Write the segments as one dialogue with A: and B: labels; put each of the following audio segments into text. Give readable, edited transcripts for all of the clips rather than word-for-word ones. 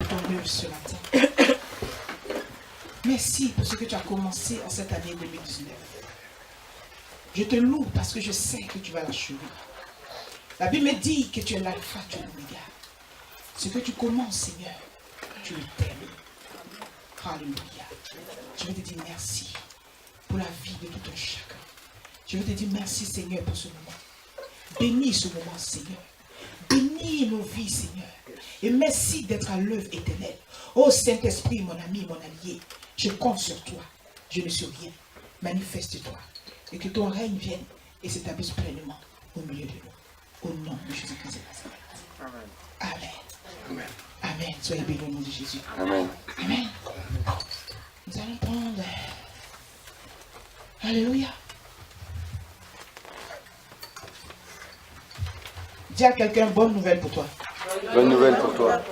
A: ton œuvre ce matin. Merci pour ce que tu as commencé en cette année 2019. Je te loue parce que je sais que tu vas l'achever. La Bible me dit que tu es l'alpha, tu es l'oméga. Ce que tu commences, Seigneur, tu le termines. Alléluia. Je veux te dire merci pour la vie de tout un chacun. Je veux te dire merci, Seigneur, pour ce moment. Bénis ce moment, Seigneur. Bénis nos vies, Seigneur. Et merci d'être à l'œuvre éternelle. Oh Saint-Esprit, mon ami, mon allié, je compte sur toi. Je ne suis rien. Manifeste-toi. Et que ton règne vienne et s'établisse pleinement au milieu de nous. Au nom de Jésus-Christ de Nazareth. Amen. Amen. Amen. Soyez bénis au nom de Jésus.
B: Amen.
A: Amen. Nous allons prendre. Alléluia. Dis à quelqu'un, bonne nouvelle pour toi.
B: Bonne nouvelle pour toi.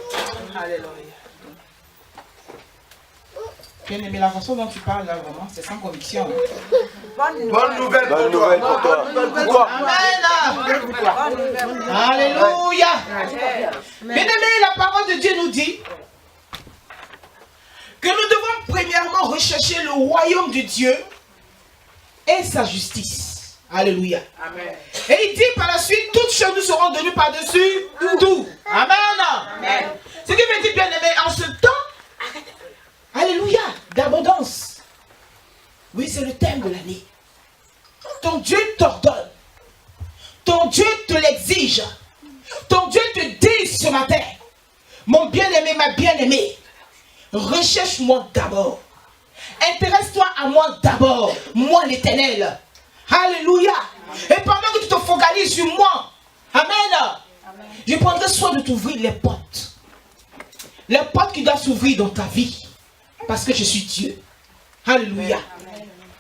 A: Alléluia. Bien aimé, la façon dont tu parles là, vraiment, c'est sans conviction.
C: Bonne nouvelle pour toi.
B: Bonne nouvelle pour toi.
A: Amen. Alléluia. Bien aimé, la parole de Dieu nous dit que nous devons premièrement rechercher le royaume de Dieu et sa justice. Alléluia.
C: Amen.
A: Et il dit par la suite, toutes choses nous seront données par-dessus tout. Amen.
C: Amen.
A: Ce qui veut dire, bien aimé, en ce temps, alléluia, d'abondance. Oui, c'est le thème de l'année. Ton Dieu t'ordonne. Ton Dieu te l'exige. Ton Dieu te dit ce matin, mon bien-aimé, ma bien-aimée, recherche-moi d'abord. Intéresse-toi à moi d'abord, moi l'Éternel. Alléluia. Et pendant que tu te focalises sur moi, amen, je prendrai soin de t'ouvrir les portes. Les portes qui doivent s'ouvrir dans ta vie. Parce que je suis Dieu. Alléluia.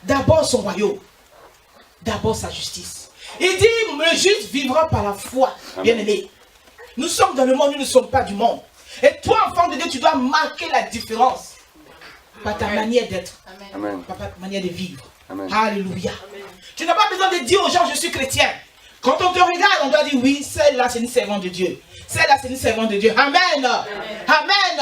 A: D'abord son royaume. D'abord sa justice. Il dit, le juste vivra par la foi. Bien-aimé. Nous sommes dans le monde, nous ne sommes pas du monde. Et toi, enfant de Dieu, tu dois marquer la différence. Par ta manière d'être. Par ta manière de vivre.
B: Amen.
A: Alléluia. Tu n'as pas besoin de dire aux gens, je suis chrétien. Quand on te regarde, on doit dire, oui, celle-là, c'est une servante de Dieu. Celle-là, c'est une servante de Dieu. Amen. Amen.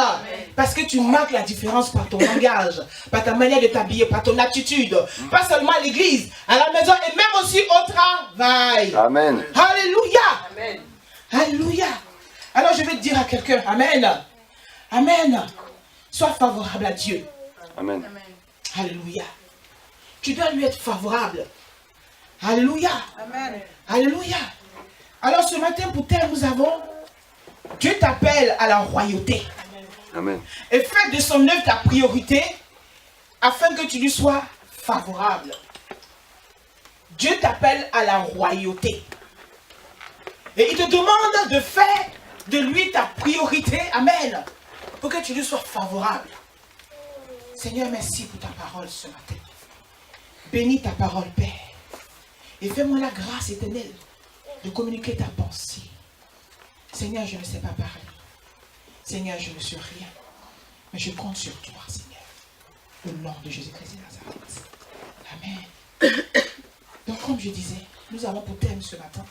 A: Parce que tu marques la différence par ton langage, par ta manière de t'habiller, par ton attitude. Pas seulement à l'église, à la maison et même aussi au travail.
B: Amen.
A: Alléluia.
C: Amen.
A: Alléluia. Alors je vais te dire à quelqu'un, Amen. Amen. Sois favorable à Dieu.
B: Amen.
A: Alléluia. Tu dois lui être favorable. Alléluia.
C: Amen.
A: Alléluia. Alors ce matin, pour tel, nous avons, Dieu t'appelle à la royauté.
B: Amen.
A: Et fais de son œuvre ta priorité afin que tu lui sois favorable. Dieu t'appelle à la royauté. Et il te demande de faire de lui ta priorité. Amen. Pour que tu lui sois favorable. Seigneur, merci pour ta parole ce matin. Bénis ta parole, Père. Et fais-moi la grâce éternelle de communiquer ta pensée. Seigneur, je ne sais pas parler. Seigneur, je ne suis rien. Mais je compte sur toi, Seigneur. Au nom de Jésus-Christ de Nazareth. Amen. Donc, comme je disais, nous avons pour thème ce matin.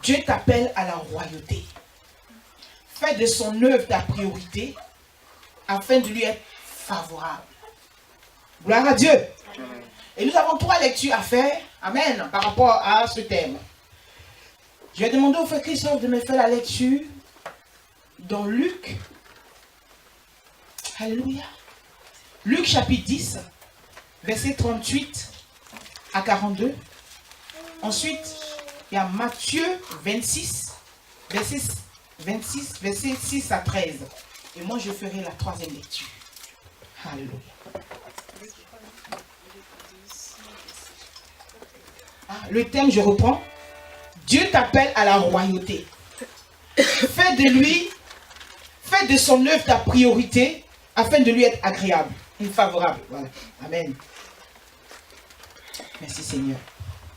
A: Dieu t'appelle à la royauté. Fais de son œuvre ta priorité afin de lui être favorable. Gloire à Dieu. Et nous avons 3 lectures à faire. Amen. Par rapport à ce thème. Je vais demander au frère Christophe de me faire la lecture dans Luc. Alléluia. Luc chapitre 10, verset 38 à 42. Ensuite, il y a Matthieu 26, verset 6 à 13. Et moi, je ferai la 3e lecture. Alléluia. Le thème, je reprends. Dieu t'appelle à la royauté. Fais de son œuvre ta priorité afin de lui être agréable, favorable. Voilà. Amen. Merci Seigneur.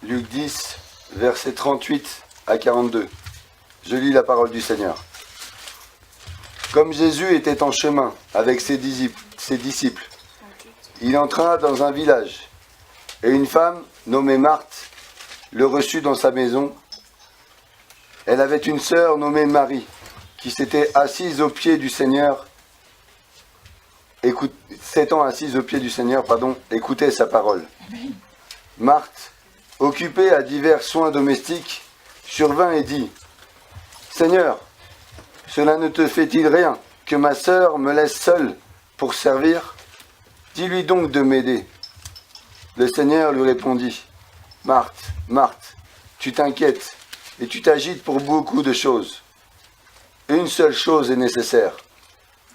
B: Luc 10, versets 38 à 42. Je lis la parole du Seigneur. Comme Jésus était en chemin avec ses disciples, il entra dans un village et une femme nommée Marthe le reçut dans sa maison. Elle avait une sœur nommée Marie qui s'était assise aux pieds du Seigneur, s'étant assise aux pieds du Seigneur, écoutait sa parole. Marthe, occupée à divers soins domestiques, survint et dit, « Seigneur, cela ne te fait-il rien que ma sœur me laisse seule pour servir? Dis-lui donc de m'aider. » Le Seigneur lui répondit, « Marthe, Marthe, tu t'inquiètes et tu t'agites pour beaucoup de choses. Une seule chose est nécessaire.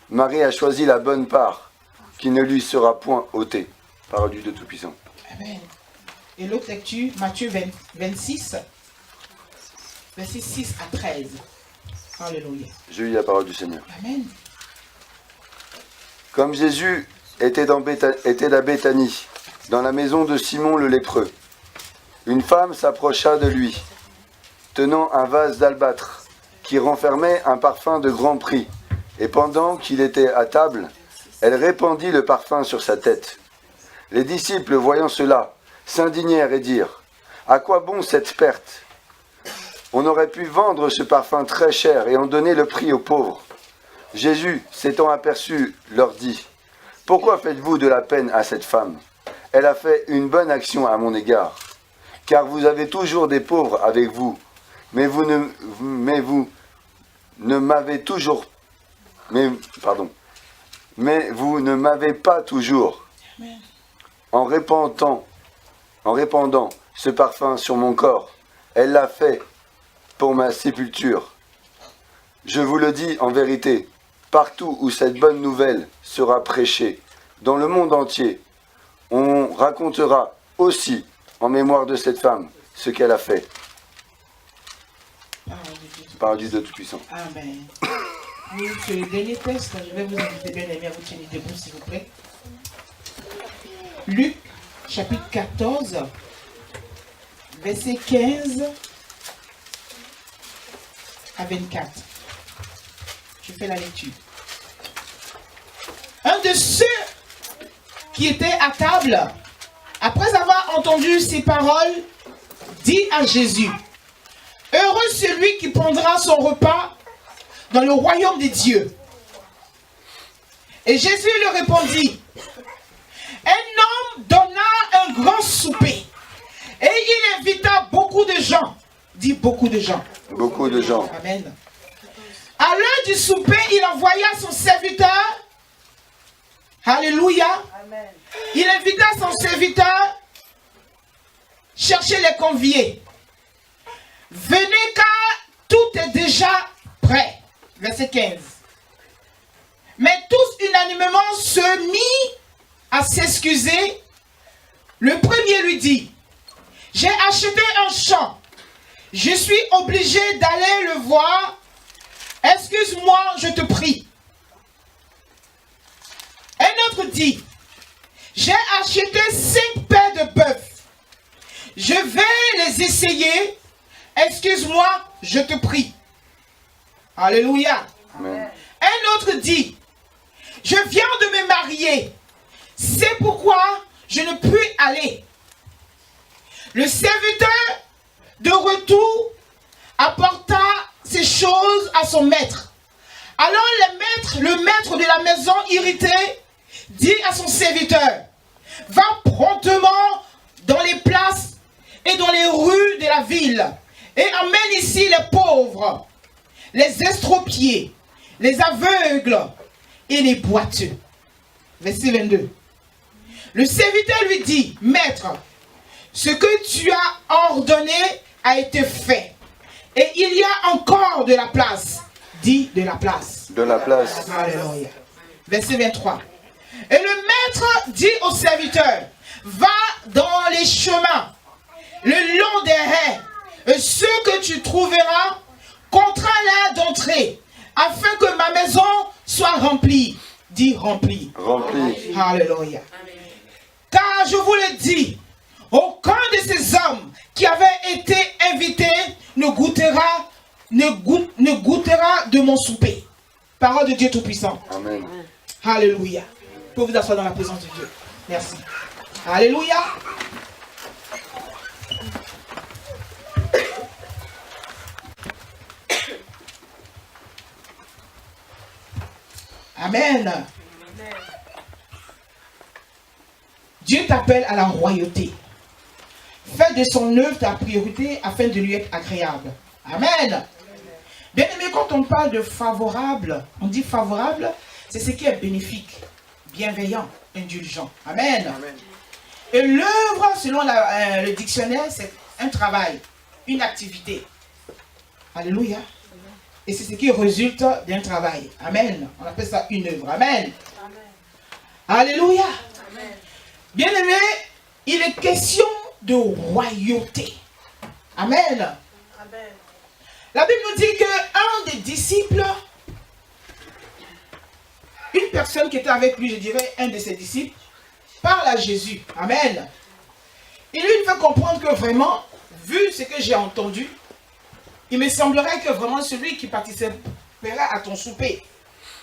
B: Marie a choisi la bonne part, qui ne lui sera point ôtée. » Parole du Dieu Tout-Puissant.
A: Amen. Et l'autre lecture, Matthieu 26, versets 6 à 13. Alléluia.
B: Je lis la parole du Seigneur.
A: Amen.
B: Comme Jésus était à Béthanie, dans la maison de Simon le lépreux, une femme s'approcha de lui, tenant un vase d'albâtre qui renfermait un parfum de grand prix, et pendant qu'il était à table, elle répandit le parfum sur sa tête. Les disciples, voyant cela, s'indignèrent et dirent, « À quoi bon cette perte? On aurait pu vendre ce parfum très cher et en donner le prix aux pauvres. » Jésus, s'étant aperçu, leur dit, « Pourquoi faites-vous de la peine à cette femme? Elle a fait une bonne action à mon égard. Car vous avez toujours des pauvres avec vous, mais vous ne m'avez pas toujours. En répandant ce parfum sur mon corps, elle l'a fait pour ma sépulture. Je vous le dis en vérité, partout où cette bonne nouvelle sera prêchée, dans le monde entier, on racontera aussi en mémoire de cette femme ce qu'elle a fait. Par du Dieu Tout-Puissant.
A: Amen. Nous, sur le dernier texte, je vais vous inviter bien aimé à vous tenir debout, s'il vous plaît. Luc, chapitre 14, verset 15 à 24. Je fais la lecture. Un de ceux qui étaient à table, après avoir entendu ces paroles, dit à Jésus, « Heureux celui qui prendra son repas dans le royaume des dieux. » Et Jésus lui répondit, « Un homme donna un grand souper, et il invita beaucoup de gens. » Dit beaucoup de gens.
B: Beaucoup de gens.
A: Amen. À l'heure du souper, il envoya son serviteur. Alléluia.
C: Amen.
A: Il invita son serviteur chercher les conviés. Venez car tout est déjà prêt. Verset 15. Mais tous unanimement se mit à s'excuser. Le premier lui dit, j'ai acheté un champ. Je suis obligé d'aller le voir. Excuse-moi, je te prie. Un autre dit, j'ai acheté 5 paires de bœufs. Je vais les essayer. Excuse-moi, je te prie. Alléluia.
B: Amen.
A: Un autre dit, je viens de me marier. C'est pourquoi je ne puis aller. Le serviteur de retour apporta ces choses à son maître. Alors le maître de la maison irrité dit à son serviteur, va promptement dans les places et dans les rues de la ville et emmène ici les pauvres, les estropiés, les aveugles et les boiteux. Verset 22. Le serviteur lui dit, maître, ce que tu as ordonné a été fait. Et il y a encore de la place. Dit de la place.
B: De la place.
A: Alléluia. Verset 23. Et le maître dit au serviteur, va dans les chemins, le long des haies, et ceux que tu trouveras, contrains-les d'entrer, afin que ma maison soit remplie. Dit remplie.
B: Remplie.
A: Alléluia. Car je vous le dis, aucun de ces hommes qui avaient été invités ne goûtera de mon souper. Parole de Dieu Tout-Puissant.
B: Amen.
A: Alléluia. Vous pouvez vous asseoir dans la présence de Dieu. Merci. Alléluia. Amen. Dieu t'appelle à la royauté. Fais de son œuvre ta priorité afin de lui être agréable. Amen. Bien aimé, quand on parle de favorable, on dit favorable, c'est ce qui est bénéfique, bienveillant, indulgent. Amen.
C: Amen.
A: Et l'œuvre, selon le dictionnaire, c'est un travail, une activité. Alléluia. Et c'est ce qui résulte d'un travail. Amen. On appelle ça une œuvre. Amen.
D: Amen.
A: Alléluia.
D: Amen.
A: Bien aimé, il est question de royauté. Amen.
D: Amen.
A: La Bible nous dit qu'un des disciples, une personne qui était avec lui, je dirais un de ses disciples, parle à Jésus. Amen. Il lui fait comprendre que vraiment, vu ce que j'ai entendu, il me semblerait que vraiment celui qui participera à ton souper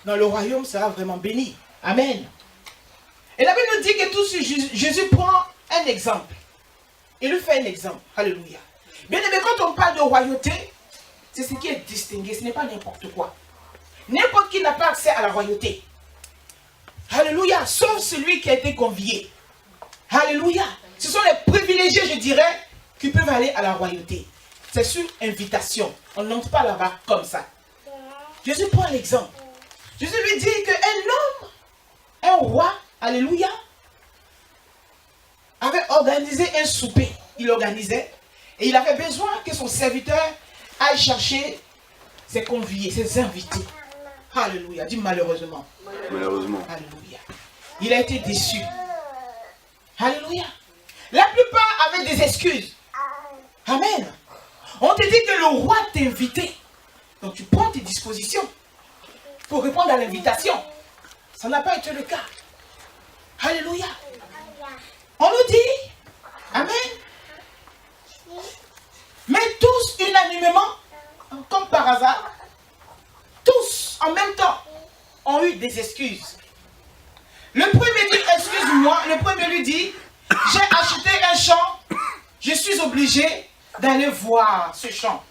A: dans le royaume sera vraiment béni. Amen. Et la Bible nous dit que tout ce Jésus prend un exemple. Il lui fait un exemple. Alléluia. Bien aimé, quand on parle de royauté, c'est ce qui est distingué. Ce n'est pas n'importe quoi. N'importe qui n'a pas accès à la royauté. Alléluia. Sauf celui qui a été convié. Alléluia. Ce sont les privilégiés, je dirais, qui peuvent aller à la royauté. C'est sur invitation. On n'entre pas là-bas comme ça. Jésus prend l'exemple. Jésus lui dit qu'un homme, un roi, alléluia, avait organisé un souper. Il organisait. Et il avait besoin que son serviteur aille chercher ses conviés, ses invités. Alléluia. Dis malheureusement.
B: Malheureusement.
A: Alléluia. Il a été déçu. Alléluia. La plupart avaient des excuses. Amen. On te dit que le roi t'a invité. Donc tu prends tes dispositions pour répondre à l'invitation. Ça n'a pas été le cas. Alléluia. On nous dit, amen. Mais tous unanimement, comme par hasard, tous en même temps ont eu des excuses. Le premier dit, excuse-moi, le premier lui dit, j'ai acheté un champ, je suis obligé d'aller voir ce champ.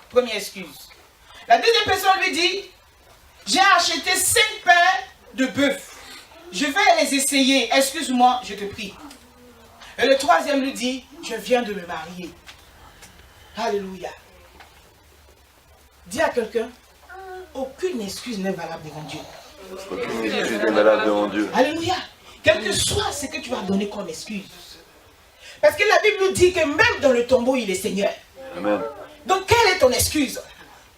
A: Première excuse. La deuxième personne lui dit, j'ai acheté 5 paires de bœufs. Je vais les essayer. Excuse-moi, je te prie. Et le troisième lui dit, je viens de me marier. Alléluia. Dis à quelqu'un, aucune excuse n'est valable devant Dieu.
B: Aucune excuse n'est valable devant Dieu.
A: Alléluia. Quel que soit ce que tu vas donner comme excuse. Parce que la Bible nous dit que même dans le tombeau, il est Seigneur.
B: Amen.
A: Donc, quelle est ton excuse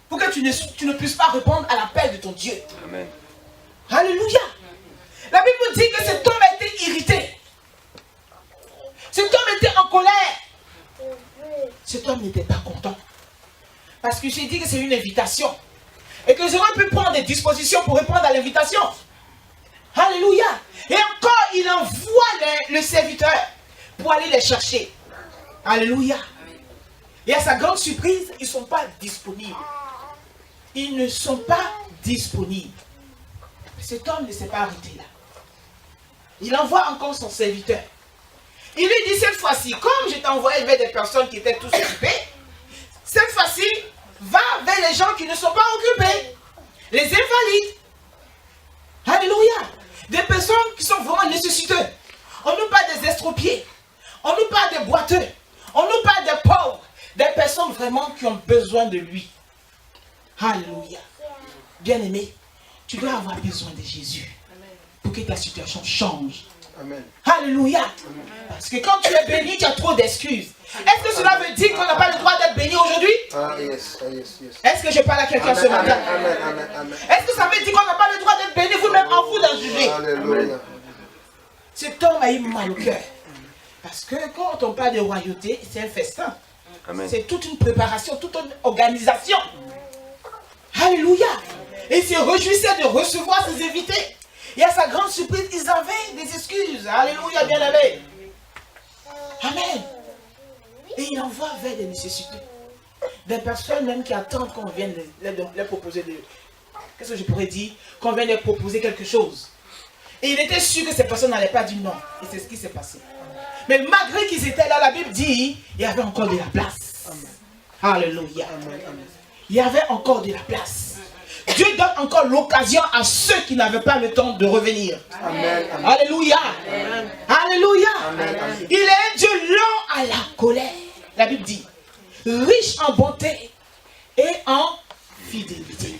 A: pour que tu ne puisses pas répondre à l'appel de ton Dieu?
B: Amen.
A: Alléluia. La Bible nous dit que cet homme a été irrité. Cet homme était en colère. Cet homme n'était pas content. Parce que j'ai dit que c'est une invitation. Et que j'aurais pu prendre des dispositions pour répondre à l'invitation. Alléluia. Et encore, il envoie le serviteur pour aller les chercher. Alléluia. Et à sa grande surprise, ils ne sont pas disponibles. Ils ne sont pas disponibles. Cet homme ne s'est pas arrêté là. Il envoie encore son serviteur. Il lui dit cette fois-ci, comme je t'ai envoyé vers des personnes qui étaient tous occupées, cette fois-ci, va vers les gens qui ne sont pas occupés. Les invalides. Alléluia. Des personnes qui sont vraiment nécessiteuses. On nous parle des estropiés. On nous parle des boiteux. On nous parle des pauvres. Des personnes vraiment qui ont besoin de lui. Alléluia. Bien-aimé, tu dois avoir besoin de Jésus pour que ta situation change.
C: Amen.
A: Alléluia. Parce que quand tu es béni, tu as trop d'excuses. Est-ce que cela veut dire qu'on n'a pas le droit d'être béni aujourd'hui?
C: Ah, yes, yes, yes.
A: Est-ce que je parle à quelqu'un ce matin?
C: Amen, amen, amen.
A: Est-ce que ça veut dire qu'on n'a pas le droit d'être béni vous-même en vous d'en juger?
C: Alléluia.
A: Cet homme a eu mal au cœur. Parce que quand on parle de royauté, c'est un festin. C'est toute une préparation, toute une organisation. Alléluia. Et il se réjouissait de recevoir ses invités. Et à sa grande surprise, ils avaient des excuses. Alléluia, bien-aimé. Amen. Et il envoie vers des nécessités. Des personnes même qui attendent qu'on vienne leur proposer de... Qu'est-ce que je pourrais dire? Qu'on vienne leur proposer quelque chose. Et il était sûr que ces personnes n'allaient pas dire non. Et c'est ce qui s'est passé. Mais malgré qu'ils étaient là, la Bible dit, il y avait encore de la place. Alléluia. Il y avait encore de la place. Dieu donne encore l'occasion à ceux qui n'avaient pas le temps de revenir.
C: Amen.
A: Alléluia. Alléluia.
C: Amen.
A: Il est un Dieu lent à la colère. La Bible dit, riche en bonté et en fidélité.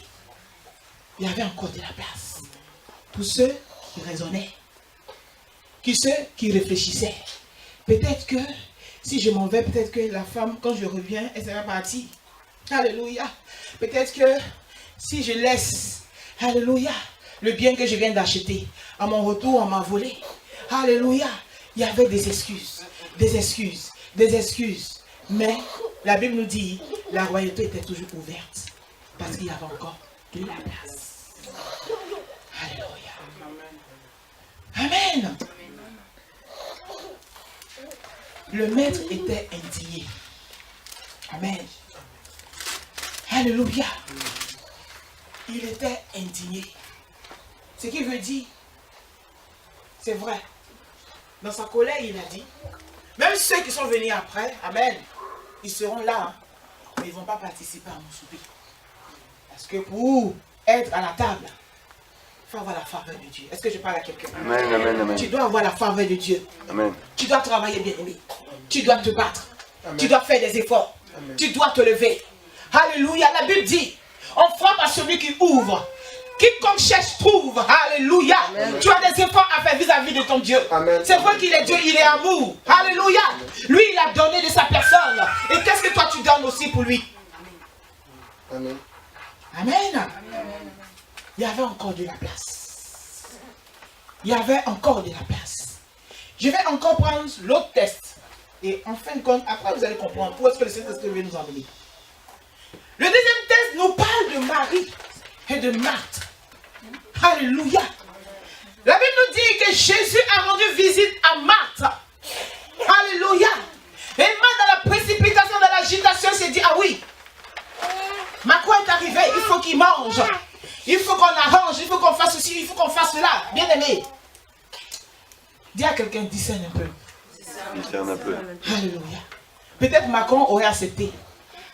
A: Il y avait encore de la place pour ceux qui raisonnaient, ceux qui réfléchissaient. Peut-être que si je m'en vais, peut-être que la femme, quand je reviens, elle sera partie. Alléluia. Peut-être que si je laisse, alléluia, le bien que je viens d'acheter, à mon retour, on m'a volé. Alléluia. Il y avait des excuses, des excuses, des excuses. Mais la Bible nous dit, la royauté était toujours ouverte. Parce qu'il y avait encore de la place. Alléluia. Amen. Le maître était indigné. Amen. Alléluia. Il était indigné. Ce qui veut dire, c'est vrai. Dans sa colère, il a dit, même ceux qui sont venus après, amen, ils seront là, hein, mais ils ne vont pas participer à mon souper. Parce que pour être à la table, il faut avoir la faveur de Dieu. Est-ce que je parle à quelqu'un?
B: Amen, amen, amen.
A: Tu dois avoir la faveur de Dieu.
B: Amen.
A: Tu dois travailler, bien-aimé. Tu dois te battre.
C: Amen.
A: Tu dois faire des efforts.
C: Amen.
A: Tu dois te lever. Alléluia. La Bible dit, on frappe à celui qui ouvre. Quiconque cherche trouve. Alléluia.
C: Amen.
A: Tu as des efforts à faire vis-à-vis de ton Dieu.
C: Amen.
A: C'est vrai qu'il est Dieu, il est amour. Alléluia. Lui, il a donné de sa personne. Et qu'est-ce que toi tu donnes aussi pour lui?
C: Amen.
A: Amen. Il y avait encore de la place. Il y avait encore de la place. Je vais encore prendre l'autre test. Et en fin de compte, après vous allez comprendre où est-ce que le Saint-Esprit veut nous emmener. Le deuxième test nous parle de Marie et de Marthe. Alléluia. La Bible nous dit que Jésus a rendu visite à Marthe. Alléluia. Et Marthe, dans la précipitation, dans l'agitation, s'est dit, ah oui, ma quoi est arrivé, il faut qu'il mange. Il faut qu'on arrange, il faut qu'on fasse ceci, il faut qu'on fasse cela. Bien aimé. Dis à quelqu'un, discerne un peu.
B: Discerne un peu.
A: Alléluia. Peut-être Macron aurait accepté.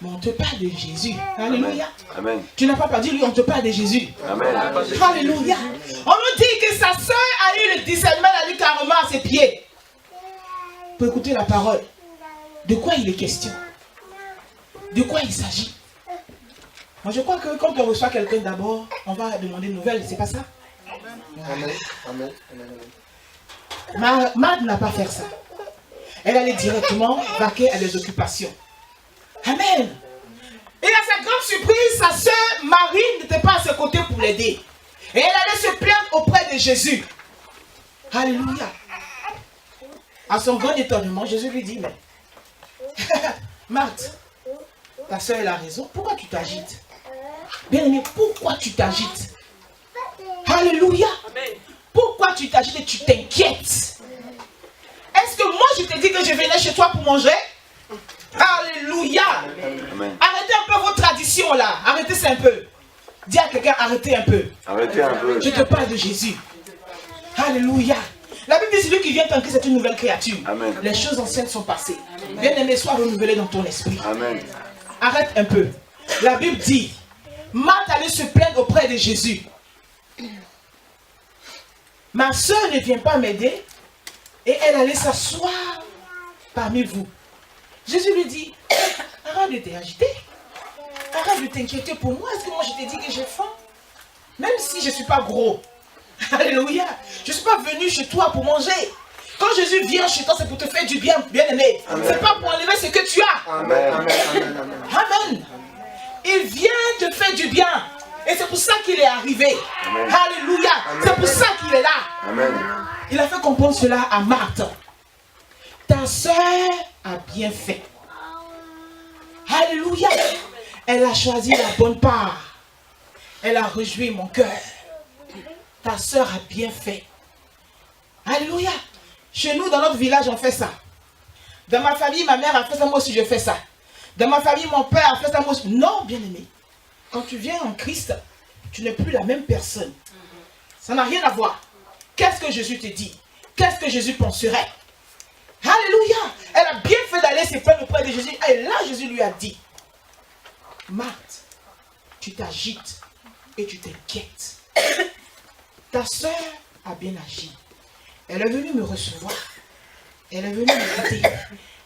A: Mais on te parle de Jésus. Alléluia.
B: Amen.
A: Tu n'as pas dit, lui, on te parle de Jésus.
B: Amen.
A: Alléluia. On nous dit que sa soeur a eu le discernement, elle a dit carrément à ses pieds. Pour écouter la parole. De quoi il est question? De quoi il s'agit? Moi, je crois que quand on reçoit quelqu'un d'abord, on va demander une nouvelle, c'est pas ça?
C: Amen. Amen. Amen.
A: Marthe n'a pas fait ça. Elle allait directement vaquer à des occupations. Amen. Et à sa grande surprise, sa sœur Marie n'était pas à ses côtés pour l'aider. Et elle allait se plaindre auprès de Jésus. Alléluia. À son grand étonnement, Jésus lui dit, mais Marthe, ta sœur elle a raison. Pourquoi tu t'agites? Bien aimé, pourquoi tu t'agites? Alléluia. Pourquoi tu t'agites et tu t'inquiètes? Est-ce que moi je t'ai dit que je venais chez toi pour manger? Alléluia.
B: Amen.
A: Arrêtez un peu vos traditions là. Arrêtez ça un peu. Dis à quelqu'un, arrêtez un peu.
B: Arrêtez un peu.
A: Je te parle de Jésus. Alléluia. La Bible dit, celui qui vient en Christ est une nouvelle créature.
B: Amen.
A: Les choses anciennes sont passées. Bien-aimé, sois renouvelé dans ton esprit.
B: Amen.
A: Arrête un peu. La Bible dit, Marthe allait se plaindre auprès de Jésus. Ma soeur ne vient pas m'aider et elle allait s'asseoir parmi vous. Jésus lui dit, arrête de t'agiter. Arrête de t'inquiéter pour moi. Est-ce que moi je t'ai dit que j'ai faim? Même si je ne suis pas gros. Alléluia. Je ne suis pas venu chez toi pour manger. Quand Jésus vient chez toi, c'est pour te faire du bien, bien-aimé. Ce n'est pas pour enlever ce que tu as.
C: Amen. Amen. Amen.
A: Amen. Il vient te faire du bien. Et c'est pour ça qu'il est arrivé.
B: Amen.
A: Alléluia. C'est pour ça qu'il est là.
B: Amen.
A: Il a fait comprendre cela à Marthe. Ta soeur a bien fait. Alléluia. Elle a choisi la bonne part. Elle a réjoui mon cœur. Ta soeur a bien fait. Alléluia. Chez nous, dans notre village, on fait ça. Dans ma famille, ma mère a fait ça, moi aussi je fais ça. Dans ma famille, mon père a fait ça, moi aussi. Non, bien-aimé. Quand tu viens en Christ, tu n'es plus la même personne. Ça n'a rien à voir. Qu'est-ce que Jésus te dit? Qu'est-ce que Jésus penserait? Alléluia. Elle a bien fait d'aller se plaindre auprès de Jésus. Et là, Jésus lui a dit, Marthe, tu t'agites et tu t'inquiètes. Ta soeur a bien agi. Elle est venue me recevoir. Elle est venue m'écouter.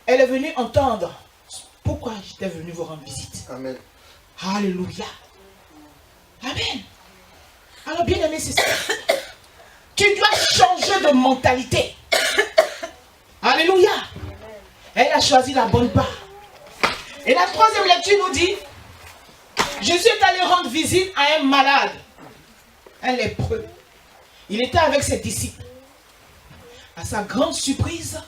A: Elle est venue entendre pourquoi j'étais venu vous rendre visite.
C: Amen.
A: Alléluia. Amen. Alors bien aimé, c'est ça. Tu dois changer de mentalité. Alléluia. Elle a choisi la bonne part. Et la troisième lecture nous dit, Jésus est allé rendre visite à un malade, un lépreux. Il était avec ses disciples. À sa grande surprise,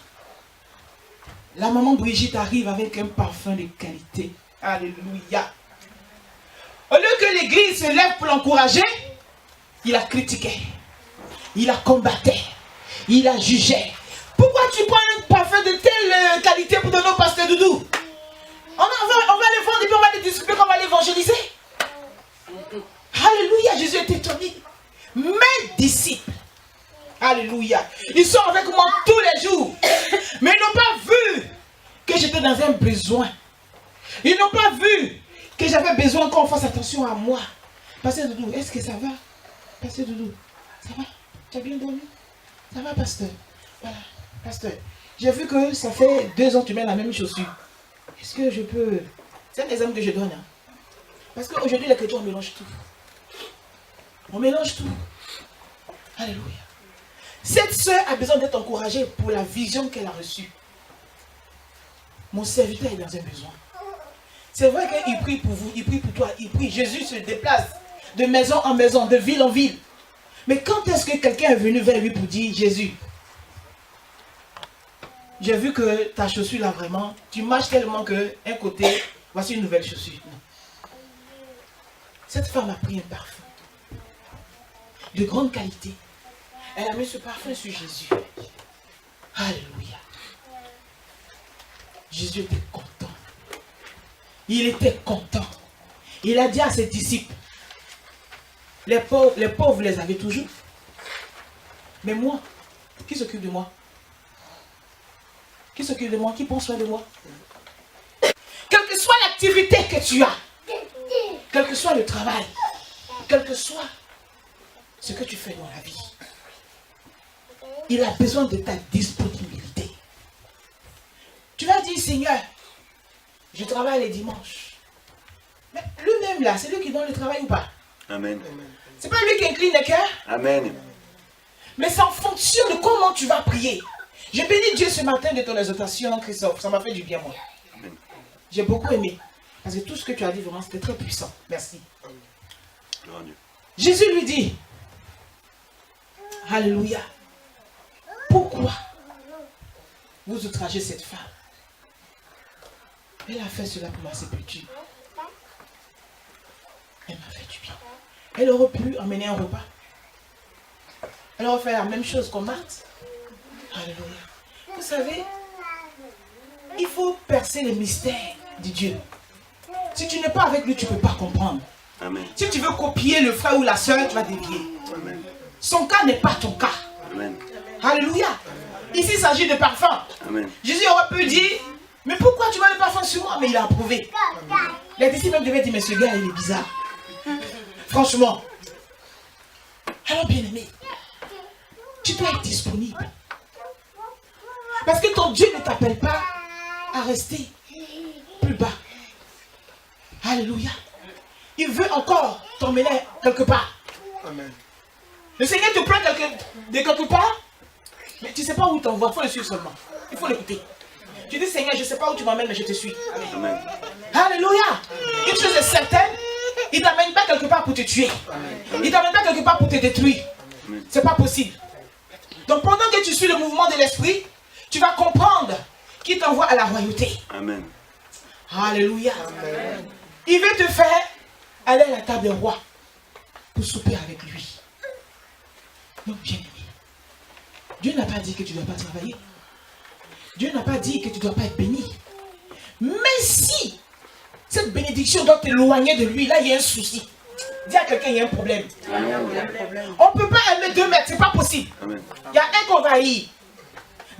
A: la maman Brigitte arrive avec un parfum de qualité. Alléluia. Au lieu que l'église se lève pour l'encourager, il a critiqué, il a combatté, il a jugé. Pourquoi tu prends un parfum de telle qualité pour donner au pasteur Doudou? On va les vendre et puis on va les discuter, on va l'évangéliser. Alléluia, Jésus est étonné. Mes disciples, alléluia, ils sont avec moi tous les jours. Mais ils n'ont pas vu que j'étais dans un besoin. Ils n'ont pas vu que j'avais besoin qu'on fasse attention à moi. Pasteur Doudou, est-ce que ça va? Pasteur Doudou, ça va? Tu as bien dormi? Ça va, pasteur? Voilà, pasteur. J'ai vu que ça fait 2 ans que tu mets la même chaussure. Est-ce que je peux... C'est un exemple que je donne. Hein? Parce qu'aujourd'hui, les chrétiens, on mélange tout. On mélange tout. Alléluia. Cette sœur a besoin d'être encouragée pour la vision qu'elle a reçue. Mon serviteur est dans un besoin. C'est vrai qu'il prie pour vous, il prie pour toi, il prie. Jésus se déplace de maison en maison, de ville en ville. Mais quand est-ce que quelqu'un est venu vers lui pour dire, Jésus, j'ai vu que ta chaussure là vraiment, tu marches tellement que un côté, voici une nouvelle chaussure. Non. Cette femme a pris un parfum de grande qualité. Elle a mis ce parfum sur Jésus. Alléluia. Jésus était content. Il était content. Il a dit à ses disciples, les pauvres, vous les avez toujours. Mais moi, qui s'occupe de moi? Qui s'occupe de moi? Qui prend soin de moi? Quelle que soit l'activité que tu as, quel que soit le travail, quel que soit ce que tu fais dans la vie, il a besoin de ta disponibilité. Tu vas dire, Seigneur, je travaille les dimanches. Mais lui-même là, c'est lui qui donne le travail ou pas?
B: Amen.
A: C'est pas lui qui incline les cœurs?
B: Amen.
A: Mais c'est en fonction de comment tu vas prier. J'ai béni Dieu ce matin de ton exhortation, Christophe. Ça m'a fait du bien, moi. J'ai beaucoup aimé. Parce que tout ce que tu as dit, vraiment, c'était très puissant. Merci. Jésus lui dit, alléluia, pourquoi vous outragez cette femme? Elle a fait cela pour ma sépulture. Elle m'a fait du bien. Elle aurait pu emmener un repas. Elle aurait fait la même chose qu'on Marthe. Alléluia. Vous savez, il faut percer les mystères de Dieu. Si tu n'es pas avec lui, tu ne peux pas comprendre.
B: Amen.
A: Si tu veux copier le frère ou la soeur, tu vas dévier.
B: Amen.
A: Son cas n'est pas ton cas.
B: Amen.
A: Alléluia. Ici, il s'agit de parfum.
B: Amen.
A: Jésus aurait pu dire, mais pourquoi tu mets le parfum sur moi? Mais il a approuvé. Les disciples même devaient dire, mais ce gars, il est bizarre. Franchement. Alors, bien aimé, tu dois être disponible. Parce que ton Dieu ne t'appelle pas à rester plus bas. Alléluia. Il veut encore t'emmener quelque part.
C: Amen.
A: Le Seigneur te prend de quelque part, mais tu ne sais pas où il t'envoie. Il faut le suivre seulement. Il faut l'écouter. Tu dis, Seigneur, je ne sais pas où tu m'emmènes, mais je te suis.
B: Amen.
A: Alléluia. Une chose est certaine, il ne t'amène pas quelque part pour te tuer. Il ne t'amène pas quelque part pour te détruire. Ce n'est pas possible. Donc pendant que tu suis le mouvement de l'esprit, tu vas comprendre qu'il t'envoie à la royauté.
B: Amen.
A: Alléluia. Amen. Il veut te faire aller à la table des rois pour souper avec lui. Donc bien aimé, Dieu n'a pas dit que tu ne dois pas travailler. Dieu n'a pas dit que tu ne dois pas être béni. Mais si cette bénédiction doit t'éloigner de lui, là il y a un souci. Dis à quelqu'un, il y a un problème. On ne peut pas aimer 2 mètres, ce n'est pas possible.
B: Amen.
A: Il y a un qu'on va haïr.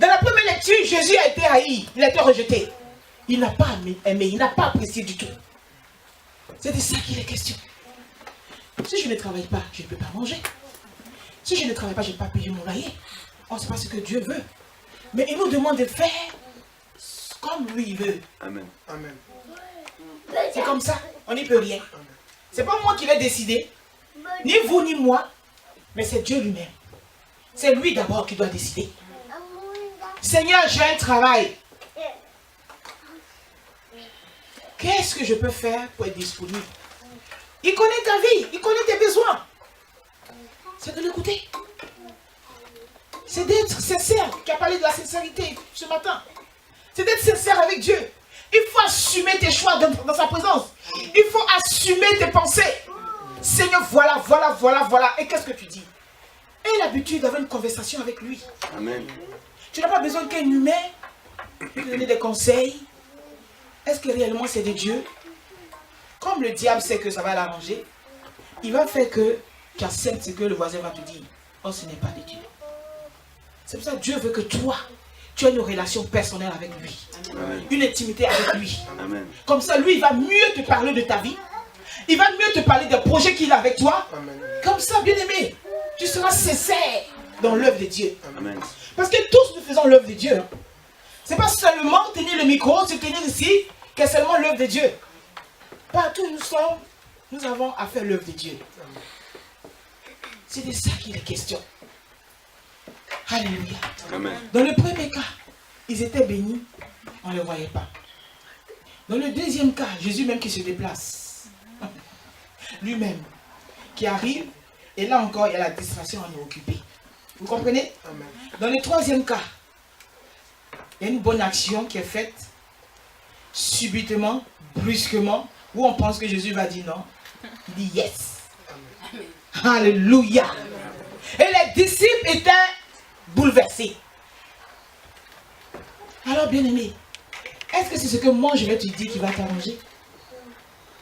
A: Dans la première lecture, Jésus a été haï, il a été rejeté. Il n'a pas aimé, il n'a pas apprécié du tout. C'est de ça qu'il est question. Si je ne travaille pas, je ne peux pas manger. Si je ne travaille pas, je ne peux pas payer mon loyer. Oh, c'est pas ce que Dieu veut. Mais il nous demande de faire comme lui il veut.
B: Amen.
C: Amen.
A: C'est comme ça, on n'y peut rien. C'est pas moi qui l'ai décidé, ni vous ni moi, mais c'est Dieu lui-même. C'est lui d'abord qui doit décider. Seigneur, j'ai un travail. Qu'est-ce que je peux faire pour être disponible? Il connaît ta vie, il connaît tes besoins. C'est de l'écouter. C'est d'être sincère, qui a parlé de la sincérité ce matin. C'est d'être sincère avec Dieu. Il faut assumer tes choix dans sa présence. Il faut assumer tes pensées. Seigneur, voilà. Et qu'est-ce que tu dis? Aie l'habitude d'avoir une conversation avec lui.
B: Amen.
A: Tu n'as pas besoin qu'un humain te donne des conseils. Est-ce que réellement c'est de Dieu? Comme le diable sait que ça va l'arranger, il va faire que tu acceptes ce que le voisin va te dire. Oh, ce n'est pas de Dieu. C'est pour ça que Dieu veut que toi, tu aies une relation personnelle avec lui.
B: Amen.
A: Une intimité avec lui.
B: Amen.
A: Comme ça, lui, il va mieux te parler de ta vie. Il va mieux te parler des projets qu'il a avec toi.
C: Amen.
A: Comme ça, bien-aimé, tu seras sincère dans l'œuvre de Dieu.
B: Amen.
A: Parce que tous nous faisons l'œuvre de Dieu. Hein. Ce n'est pas seulement tenir le micro, se tenir ici, que seulement l'œuvre de Dieu. Partout où nous avons à faire l'œuvre de Dieu. C'est de ça qu'il est question. Alléluia.
B: Amen.
A: Dans le premier cas, ils étaient bénis, on ne les voyait pas. Dans le deuxième cas, Jésus même qui se déplace. Lui-même, qui arrive, et là encore, il y a la distraction, on est occupé. Vous comprenez?
C: Amen.
A: Dans le troisième cas, il y a une bonne action qui est faite, subitement, brusquement, où on pense que Jésus va dire non. Il dit yes. Alléluia. Et les disciples étaient bouleversés. Alors, bien-aimé, est-ce que c'est ce que moi je vais te dire qui va t'arranger?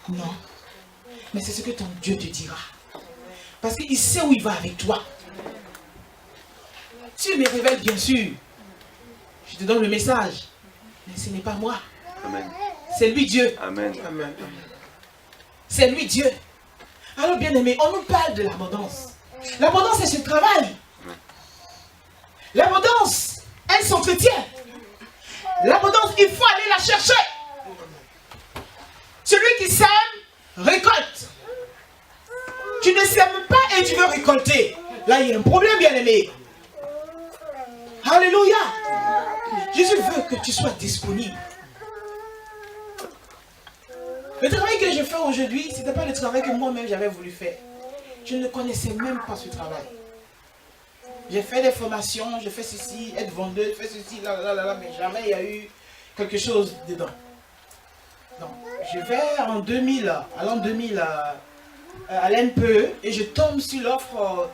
A: Non. Mais c'est ce que ton Dieu te dira. Parce qu'il sait où il va avec toi. Tu me révèles, bien sûr. Je te donne le message. Mais ce n'est pas moi.
B: Amen.
A: C'est lui Dieu.
B: Amen.
C: Amen.
A: C'est lui Dieu. Alors, bien-aimé, on nous parle de l'abondance. L'abondance, c'est ce travail. L'abondance, elle s'entretient. L'abondance, il faut aller la chercher. Celui qui sème, récolte. Tu ne sèmes pas et tu veux récolter. Là, il y a un problème, bien-aimé. Alléluia. Jésus veut que tu sois disponible. Le travail que je fais aujourd'hui, ce n'était pas le travail que moi-même j'avais voulu faire. Je ne connaissais même pas ce travail. J'ai fait des formations, j'ai fait ceci, être vendeuse, fait ceci, là, mais jamais il y a eu quelque chose dedans. Donc, je vais en 2000, à l'NPE, et je tombe sur l'offre,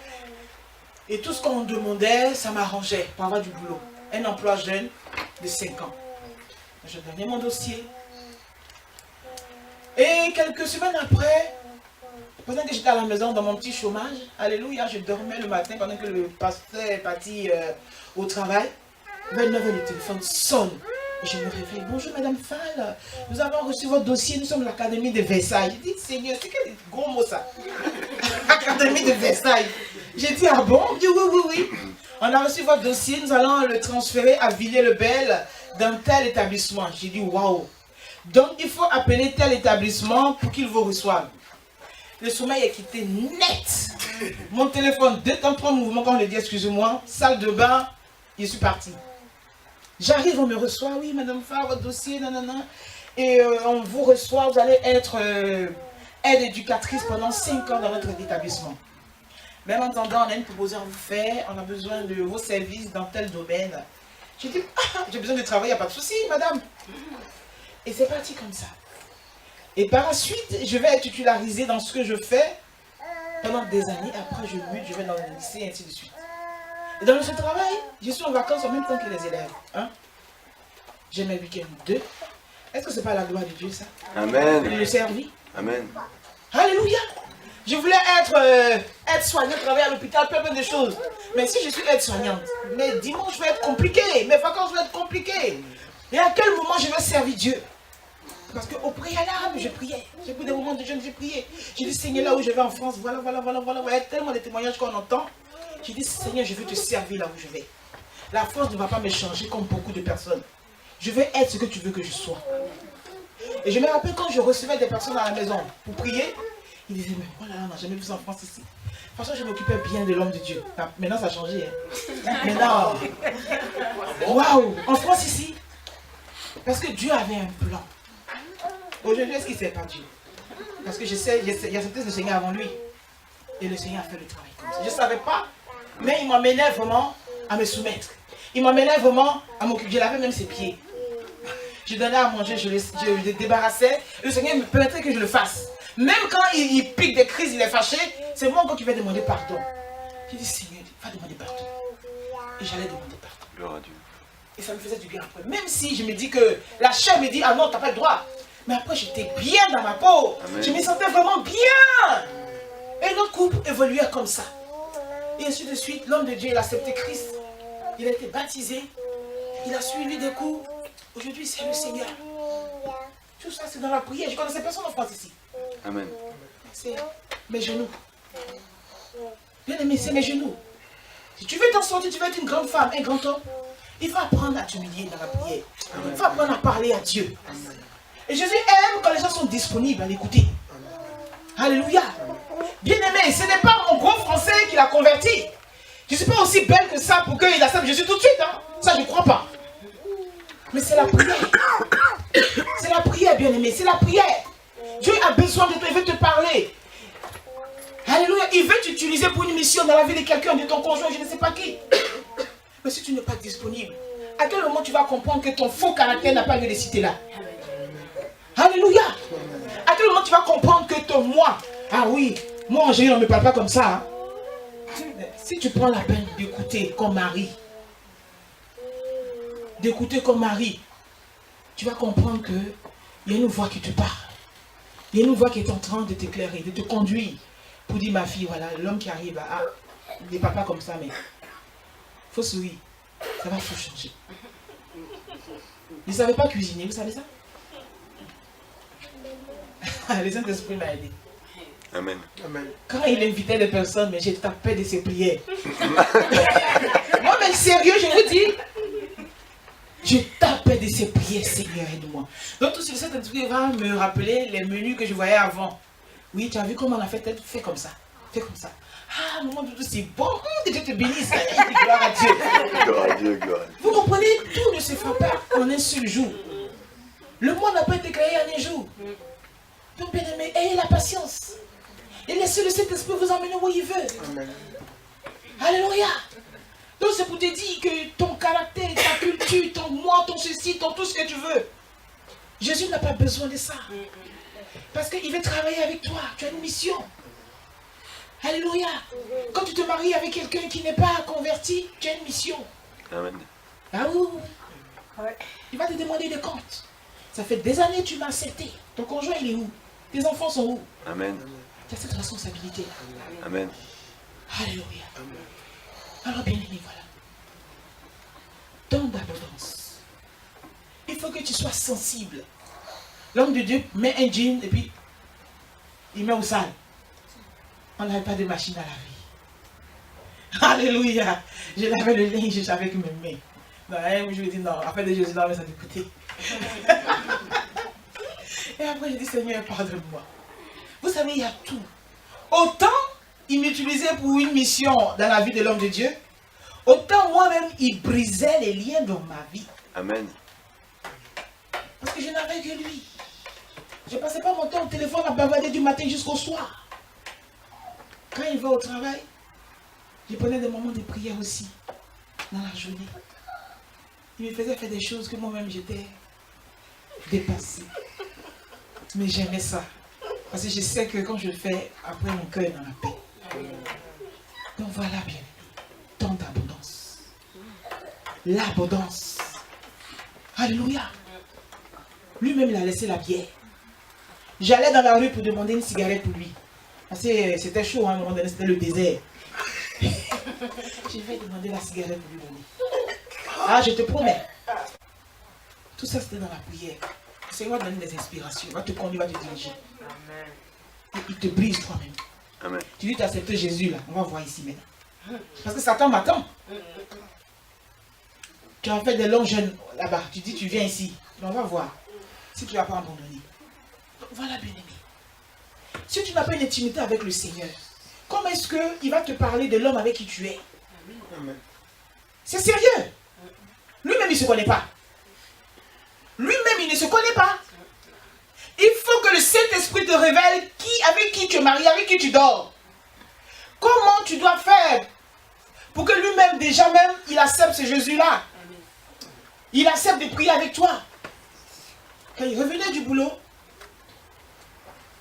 A: et tout ce qu'on me demandait, ça m'arrangeait pour avoir du boulot. Un emploi jeune de 5 ans. Je donnais mon dossier. Et quelques semaines après, pendant que j'étais à la maison dans mon petit chômage, alléluia, je dormais le matin pendant que le pasteur est parti au travail. 29h, le téléphone sonne. Et je me réveille. Bonjour Madame Fall, nous avons reçu votre dossier, nous sommes à l'Académie de Versailles. J'ai dit, Seigneur, c'est quel gros mot ça? Académie de Versailles. J'ai dit, ah bon? Il dit, oui. On a reçu votre dossier, nous allons le transférer à Villiers-le-Bel dans tel établissement. J'ai dit, waouh. Donc, il faut appeler tel établissement pour qu'il vous reçoive. Le sommeil est quitté net. Mon téléphone, deux temps, trois mouvements, quand on le dit, excusez-moi, salle de bain, je suis parti. J'arrive, on me reçoit, oui, Madame Farr, votre dossier, nanana. Et on vous reçoit, vous allez être aide éducatrice pendant 5 ans dans notre établissement. Même en attendant, on a une proposition à vous faire, on a besoin de vos services dans tel domaine. J'ai dit, j'ai besoin de travailler, il n'y a pas de souci, madame. Et c'est parti comme ça. Et par la suite, je vais être titularisée dans ce que je fais pendant des années. Après, je mute, je vais dans le lycée, et ainsi de suite. Et dans ce travail, je suis en vacances en même temps que les élèves. Hein? J'ai mes week-ends 2. Est-ce que ce n'est pas la gloire de Dieu, ça?
B: Amen.
A: De le servir.
B: Amen.
A: Alléluia. Je voulais être aide-soignante, travailler à l'hôpital, plein de choses. Mais si je suis aide-soignante, mes dimanches vont être compliqués, mes vacances vont être compliquées. Et à quel moment je vais servir Dieu? Parce qu'au préalable, je priais. J'ai pris des moments de jeûne, j'ai prié. J'ai dit, Seigneur, là où je vais en France, voilà. Il y a tellement de témoignages qu'on entend. J'ai dit, Seigneur, je veux te servir là où je vais. La France ne va pas me changer comme beaucoup de personnes. Je veux être ce que tu veux que je sois. Et je me rappelle quand je recevais des personnes à la maison pour prier, ils disaient, mais voilà, on n'a jamais vu ça en France ici. Franchement, je m'occupais bien de l'homme de Dieu. Maintenant, ça a changé. Hein. Maintenant, waouh, en France ici. Parce que Dieu avait un plan. Aujourd'hui, est-ce qu'il ne sait pas Dieu? Parce que je sais, il y a certains enseignants avant lui. Et le Seigneur a fait le travail comme ça. Je ne savais pas, mais il m'emmenait vraiment à me soumettre. Il m'emmenait vraiment à m'occuper. Je lavais même ses pieds. Je donnais à manger, je les débarrassais. Le Seigneur me permettait que je le fasse. Même quand il pique des crises, il est fâché, c'est moi encore qui vais demander pardon. J'ai dit, Seigneur, va demander pardon. Et j'allais demander pardon.
B: Gloire à Dieu.
A: Et ça me faisait du bien après. Même si je me dis que la chair me dit, ah non, tu n'as pas le droit. Mais après, j'étais bien dans ma peau.
B: Amen.
A: Je me sentais vraiment bien. Et notre couple évoluait comme ça. Et ainsi de suite, l'homme de Dieu, il a accepté Christ. Il a été baptisé. Il a suivi des cours. Aujourd'hui, c'est le Seigneur. Tout ça, c'est dans la prière. Je ne connaissais personne en France ici.
B: Amen.
A: C'est mes genoux. Bien aimé, c'est mes genoux. Si tu veux t'en sortir, tu veux être une grande femme, un grand homme, il faut apprendre à t'humilier dans la prière. Il faut apprendre à parler à Dieu. Et Jésus aime quand les gens sont disponibles à l'écouter. Alléluia. Bien aimé, ce n'est pas mon gros français qui l'a converti. Je ne suis pas aussi belle que ça pour qu'il accepte Jésus tout de suite. Hein. Ça, je ne crois pas. Mais c'est la prière. C'est la prière, bien aimé. C'est la prière. Dieu a besoin de toi. Il veut te parler. Alléluia. Il veut t'utiliser pour une mission dans la vie de quelqu'un, de ton conjoint, je ne sais pas qui. Mais si tu n'es pas disponible, à quel moment tu vas comprendre que ton faux caractère n'a pas lieu de citer là? Alléluia. À quel moment tu vas comprendre que ton moi, ah oui, moi Angéline, on ne me parle pas comme ça. Hein. Si tu prends la peine d'écouter comme mari, tu vas comprendre qu'il y a une voix qui te parle. Il y a une voix qui est en train de t'éclairer, de te conduire. Pour dire, ma fille, voilà, l'homme qui arrive, ah, il n'est pas comme ça, mais il faut sourire. Ça va tout changer. Il ne savait pas cuisiner, vous savez ça? Le Saint-Esprit m'a aidé.
B: Amen.
C: Amen.
A: Quand il invitait les personnes, mais j'ai tapé de ses prières. Moi, mais sérieux, je vous dis, je tapais de ses prières, Seigneur, aide-moi. Donc, tout ce Saint-Esprit va me rappeler les menus que je voyais avant. Oui, tu as vu comment on a fait, fais comme ça. Fais comme ça. Ah, maman, c'est bon, que Dieu te bénisse. Gloire à Dieu.
B: Gloire à Dieu, gloire à Dieu.
A: Vous comprenez, tout ne se fera pas en un seul jour. Le monde n'a pas été créé en un jour. Donc, bien aimé, ayez la patience. Et laissez le Saint-Esprit vous emmener où il veut.
C: Amen.
A: Alléluia. Donc, c'est pour te dire que ton caractère, ta culture, ton moi, ton ceci, ton tout ce que tu veux. Jésus n'a pas besoin de ça. Parce qu'il veut travailler avec toi. Tu as une mission. Alléluia. Quand tu te maries avec quelqu'un qui n'est pas converti, tu as une mission.
B: Amen.
A: Ah oui, oui. Il va te demander des comptes. Ça fait des années que tu m'as accepté. Ton conjoint, il est où? Tes enfants sont où?
B: Amen.
A: Tu as cette responsabilité.
B: Amen.
A: Alléluia. Alors, bien aimé, voilà. Donne d'abondance. Il faut que tu sois sensible. L'homme de Dieu met un jean et puis il met au sale. On n'avait pas de machine à laver. Alléluia. Je lavais le linge avec mes mains. Non, je lui ai dit non. Après, Jésus, non, mais ça t'écoutait. Et après, j'ai dit, Seigneur, pardonne-moi. Vous savez, il y a tout. Autant il m'utilisait pour une mission dans la vie de l'homme de Dieu, autant moi-même, il brisait les liens dans ma vie.
B: Amen.
A: Parce que je n'avais que lui. Je ne passais pas mon temps au téléphone à bavarder du matin jusqu'au soir. Quand il va au travail, je prenais des moments de prière aussi, dans la journée. Il me faisait faire des choses que moi-même j'étais dépassée. Mais j'aimais ça. Parce que je sais que quand je le fais, après mon cœur est dans la paix. Donc voilà bien. Tant d'abondance. L'abondance. Alléluia. Lui-même, il a laissé la bière. J'allais dans la rue pour demander une cigarette pour lui. Parce que c'était chaud, hein, à un moment donné, c'était le désert. Je vais demander la cigarette pour lui donner. Ah, je te promets. Tout ça, c'était dans la prière. Le Seigneur va te donner des inspirations, va te conduire, va te diriger. Et il te brise toi-même.
B: Amen.
A: Tu dis, tu as accepté Jésus là, on va voir ici maintenant. Parce que Satan m'attend. Tu as fait des longs jeûnes là-bas, tu dis, tu viens ici. Mais on va voir si tu ne vas pas abandonner. Donc, voilà, bien-aimé. Si tu n'as pas une intimité avec le Seigneur, comment est-ce qu'il va te parler de l'homme avec qui tu es?
C: Amen.
A: C'est sérieux. Lui-même, il ne se connaît pas. Lui-même, il ne se connaît pas. Il faut que le Saint-Esprit te révèle avec qui tu es marié, avec qui tu dors. Comment tu dois faire pour que lui-même, déjà même, il accepte ce Jésus-là. Il accepte de prier avec toi. Quand il revenait du boulot,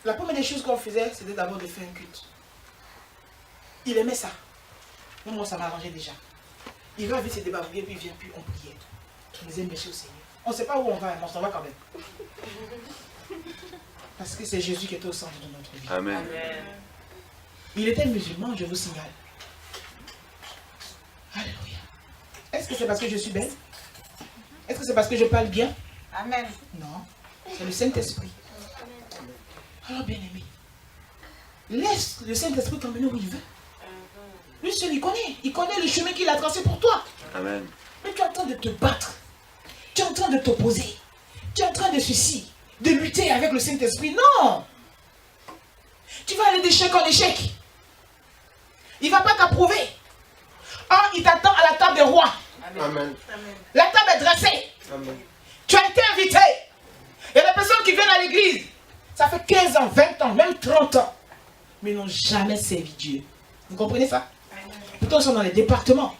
A: la première des choses qu'on faisait, c'était d'abord de faire un culte. Il aimait ça. Même moi, ça m'arrangeait déjà. Il va vite se débarbouiller, puis il vient, puis on priait. On disait merci au Seigneur. On ne sait pas où on va, mais on s'en va quand même. Parce que c'est Jésus qui était au centre de notre vie.
B: Amen.
A: Il était musulman, je vous signale. Alléluia. Est-ce que c'est parce que je suis belle? Est-ce que c'est parce que je parle bien?
D: Amen.
A: Non. C'est le Saint-Esprit. Alors, bien-aimé, laisse le Saint-Esprit t'emmener où il veut. Lui seul, il connaît le chemin qu'il a tracé pour toi.
B: Amen.
A: Mais tu es en train de te battre. Tu es en train de t'opposer. Tu es en train de ceci, de lutter avec le Saint-Esprit. Non. Tu vas aller d'échec en échec. Il ne va pas t'approuver. Ah, il t'attend à la table des rois.
C: Amen.
A: La table est dressée.
C: Amen.
A: Tu as été invité. Il y a des personnes qui viennent à l'église. Ça fait 15 ans, 20 ans, même 30 ans. Mais ils n'ont jamais servi Dieu. Vous comprenez ça? Pourtant, ils sont dans les départements.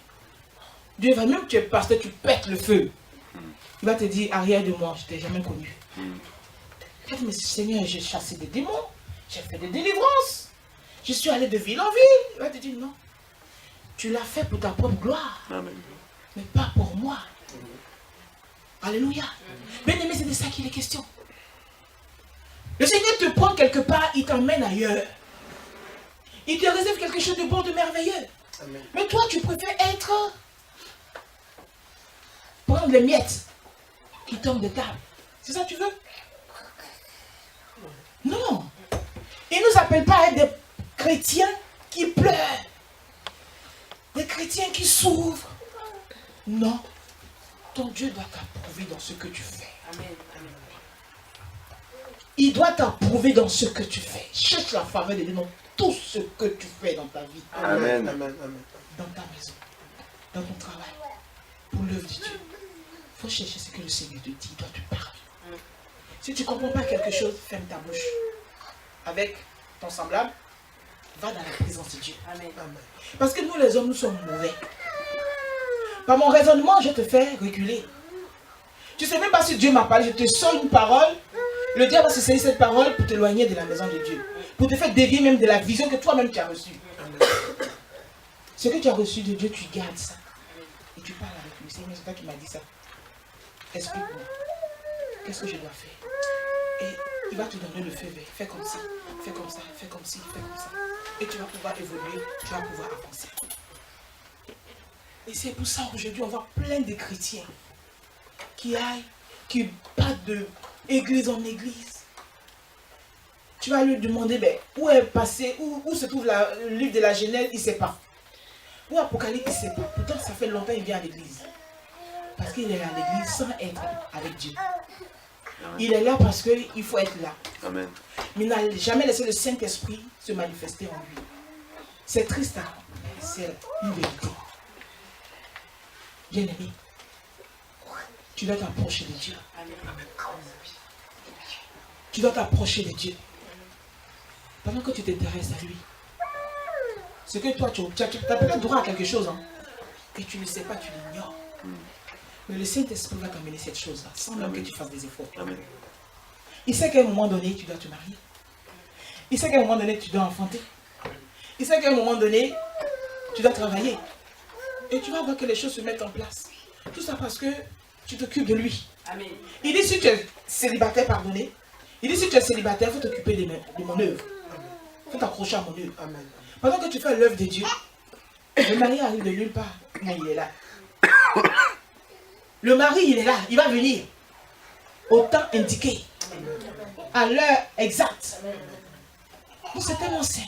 A: Dieu va, même tu es pasteur, tu pètes le feu. Il va te dire, arrière de moi, je ne t'ai jamais connu. Tu vas dire, mais Seigneur, j'ai chassé des démons. J'ai fait des délivrances. Je suis allé de ville en ville. Il va te dire, non. Tu l'as fait pour ta propre gloire.
B: Amen.
A: Mais pas pour moi. Alléluia. Bien-aimé, c'est de ça qu'il est question. Le Seigneur te prend quelque part, il t'emmène ailleurs. Il te réserve quelque chose de bon, de merveilleux.
C: Amen.
A: Mais toi, tu préfères prendre les miettes qui tombent de table. C'est ça que tu veux? Non. Il ne nous appelle pas à être des chrétiens qui pleurent. Des chrétiens qui souffrent. Non. Ton Dieu doit t'approuver dans ce que tu fais.
D: Amen.
A: Il doit t'approuver dans ce que tu fais. Cherche la faveur de Dieu dans tout ce que tu fais dans ta vie.
B: Amen.
C: Amen. Amen.
A: Dans ta maison. Dans ton travail. Pour l'œuvre de Dieu. Il faut chercher ce que le Seigneur te dit. Il doit te parler. Si tu ne comprends pas quelque chose, ferme ta bouche. Avec ton semblable, va dans la présence de Dieu.
D: Amen.
C: Amen.
A: Parce que nous les hommes, nous sommes mauvais. Par mon raisonnement, je te fais reculer. Tu ne sais même pas si Dieu m'a parlé, je te sors une parole. Le diable va se saisir cette parole pour t'éloigner de la maison de Dieu. Pour te faire dévier même de la vision que toi-même tu as reçue. Ce que tu as reçu de Dieu, tu gardes ça. Et tu parles avec lui. Seigneur, c'est toi qui m'as dit ça. Explique-moi. Qu'est-ce que je dois faire? Et il va te donner le feu vert. Fais comme ci, fais comme ça, fais comme ci, fais comme ça. Et tu vas pouvoir évoluer, tu vas pouvoir avancer. Et c'est pour ça aujourd'hui, on voit plein de chrétiens qui battent de église en église. Tu vas lui demander, ben, où est passé, où se trouve le livre de la Genèse, il ne sait pas. Où Apocalypse, il ne sait pas. Pourtant, ça fait longtemps qu'il vient à l'église. Parce qu'il est à l'église sans être avec Dieu. Il est là parce qu'il faut être là.
B: Amen.
A: Mais il n'a jamais laissé le Saint-Esprit se manifester en lui. C'est triste, hein? C'est une vérité. Bien-aimé, tu dois t'approcher de Dieu. Tu dois t'approcher de Dieu. Pendant que tu t'intéresses à lui. C'est que toi, tu as peut-être droit à quelque chose. Hein? Et tu ne sais pas, tu l'ignores. Mais le Saint-Esprit va t'amener cette chose-là, sans même que tu fasses des efforts.
B: Amen.
A: Il sait qu'à un moment donné, tu dois te marier. Il sait qu'à un moment donné, tu dois enfanter. Il sait qu'à un moment donné, tu dois travailler. Et tu vas voir que les choses se mettent en place. Tout ça parce que tu t'occupes de lui.
D: Amen.
A: Il dit si tu es célibataire, pardonnez. Il dit si tu es célibataire, il faut t'occuper de mon œuvre. Il faut t'accrocher à mon œuvre.
C: Amen.
A: Pendant que tu fais l'œuvre de Dieu, le mari arrive de nulle part. Mais il est là. Le mari, il est là. Il va venir. au temps indiqué, à l'heure exacte. C'est tellement simple.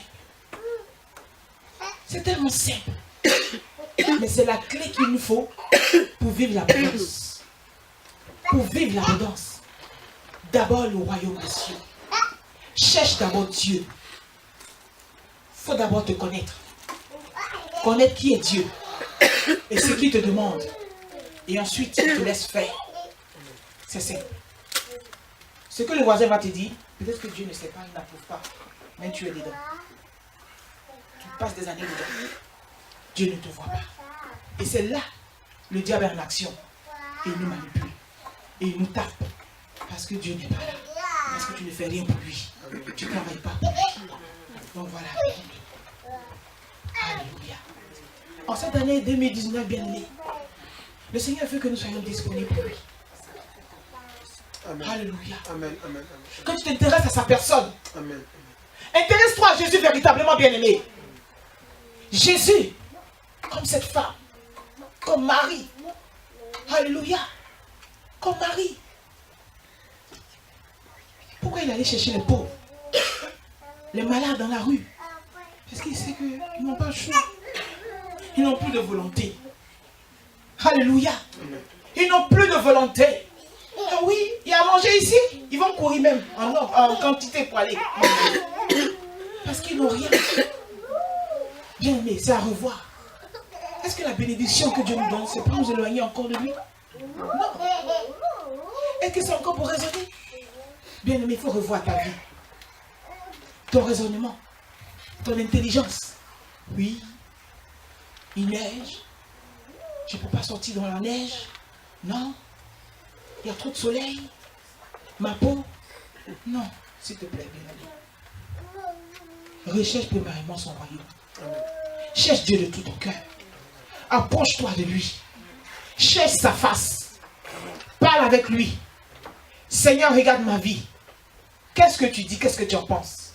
A: C'est tellement simple. Mais c'est la clé qu'il nous faut pour vivre l'abondance. Pour vivre l'abondance. D'abord le royaume des cieux. Cherche d'abord Dieu. Il faut d'abord te connaître. Connaître qui est Dieu. Et ce qu'il te demande. Et ensuite, tu te laisses faire. C'est simple. Ce que le voisin va te dire, peut-être que Dieu ne sait pas, il n'approuve pas. Mais tu es dedans. Tu passes des années dedans. Dieu ne te voit pas. Et c'est là, le diable est en action. Et il nous manipule. Et il nous tape. Parce que Dieu n'est pas là. Parce que tu ne fais rien pour lui. Tu ne travailles pas pour lui. Donc voilà. Alléluia. En cette année 2019, bien aimé, le Seigneur veut que nous soyons disponibles pour lui.
C: Amen.
A: Alléluia.
C: Amen. Amen.
A: Que tu t'intéresses à sa personne.
C: Amen.
A: Intéresse-toi à Jésus véritablement, bien aimé. Jésus, comme cette femme, comme Marie. Alléluia. Comme Marie. Pourquoi il allait chercher les pauvres, les malades dans la rue? Parce qu'il sait qu'ils n'ont pas le choix. Ils n'ont plus de volonté. Alléluia. Ils n'ont plus de volonté. Ah oui, il y a à manger ici. Ils vont courir même en quantité pour aller manger. Parce qu'ils n'ont rien. Bien aimé, c'est à revoir. Est-ce que la bénédiction que Dieu nous donne, c'est pour nous éloigner encore de lui? Non. Est-ce que c'est encore pour raisonner? Bien aimé, il faut revoir ta vie. Ton raisonnement. Ton intelligence. Oui. Il neige. Je ne peux pas sortir dans la neige. Non. Il y a trop de soleil. Ma peau. Non. S'il te plaît, bien aimé. Recherche primairement son royaume. Cherche Dieu de tout ton cœur. Approche-toi de lui. Cherche sa face. Parle avec lui. Seigneur, regarde ma vie. Qu'est-ce que tu dis? Qu'est-ce que tu en penses?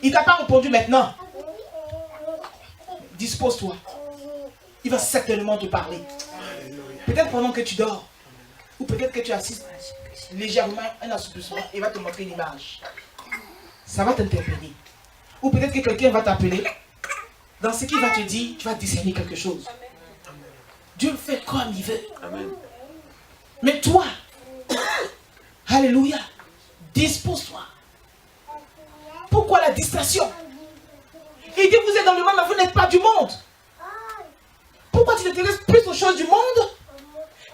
A: Il ne t'a pas répondu maintenant. Dispose-toi. Il va certainement te parler. Peut-être pendant que tu dors. Ou peut-être que tu assistes légèrement à un assouplissement. Il va te montrer une image. Ça va t'interpeller. Ou peut-être que quelqu'un va t'appeler. Dans ce qu'il va te dire, tu vas discerner quelque chose. Dieu fait comme il veut.
B: Amen.
A: Mais toi, alléluia, dispose-toi. Pourquoi la distraction? Il dit, vous êtes dans le monde, mais vous n'êtes pas du monde. Pourquoi tu t'intéresses plus aux choses du monde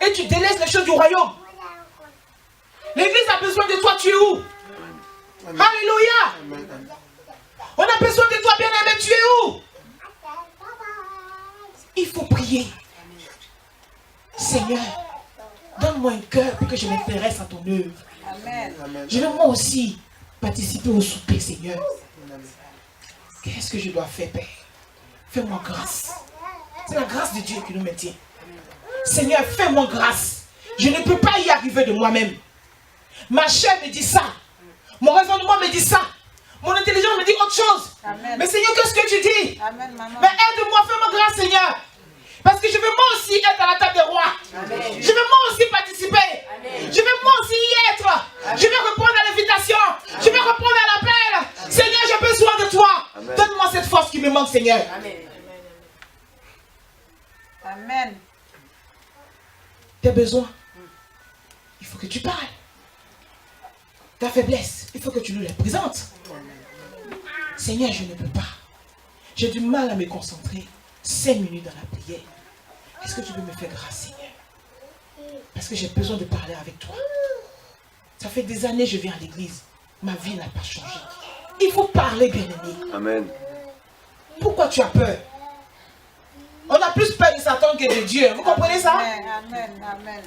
A: et tu délaisses les choses du royaume? L'église a besoin de toi, tu es où?
C: Amen.
A: Alléluia.
C: Amen.
A: On a besoin de toi, bien-aimé, tu es où? Il faut prier. Seigneur, donne-moi un cœur pour que je m'intéresse à ton œuvre.
D: Amen.
C: Amen.
A: Je veux moi aussi participer au souper, Seigneur.
C: Amen.
A: Qu'est-ce que je dois faire, Père? Fais-moi grâce. C'est la grâce de Dieu qui nous maintient. Seigneur, fais-moi grâce. Je ne peux pas y arriver de moi-même. Ma chair me dit ça. Mon raisonnement me dit ça. Mon intelligence me dit autre chose.
D: Amen.
A: Mais Seigneur, qu'est-ce que tu dis?
D: Amen, maman.
A: Mais aide-moi, fais-moi grâce, Seigneur. Parce que je veux moi aussi être à la table des rois.
D: Amen.
A: Je veux moi aussi participer.
D: Amen.
A: Je veux moi aussi y être.
D: Amen.
A: Je veux répondre à l'invitation. Je veux répondre à l'appel. Seigneur, j'ai besoin de toi.
B: Amen.
A: Donne-moi cette force qui me manque, Seigneur.
D: Amen. Amen.
A: Tes besoins, il faut que tu parles. Ta faiblesse, il faut que tu nous les présentes. Seigneur, je ne peux pas. J'ai du mal à me concentrer 5 minutes dans la prière. Est-ce que tu peux me faire grâce, Seigneur? Parce que j'ai besoin de parler avec toi. Ça fait des années que je viens à l'église. Ma vie n'a pas changé. Il faut parler, bien-aimé.
B: Amen.
A: Pourquoi tu as peur? On a plus peur de Satan que de Dieu. Vous comprenez ça?
D: Amen. Amen. Amen.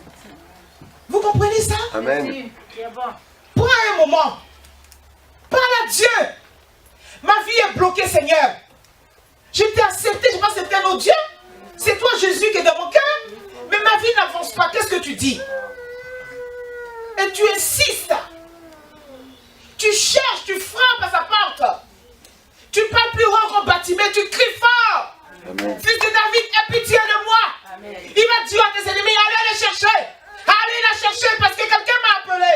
A: Vous comprenez ça?
B: Amen.
A: Prends un moment. Parle à Dieu. Ma vie est bloquée, Seigneur. Je t'ai accepté, je vais accepter un autre Dieu. C'est toi, Jésus, qui est dans mon cœur. Mais ma vie n'avance pas. Qu'est-ce que tu dis? Et tu insistes. Tu cherches, tu frappes à sa porte. Tu parles plus haut qu'au bâtiment, tu cries fort.
B: Amen.
A: Fils de David, aie pitié de moi.
D: Amen.
A: Il va dire à tes ennemis, allez les chercher. Allez la chercher parce que quelqu'un m'a appelé.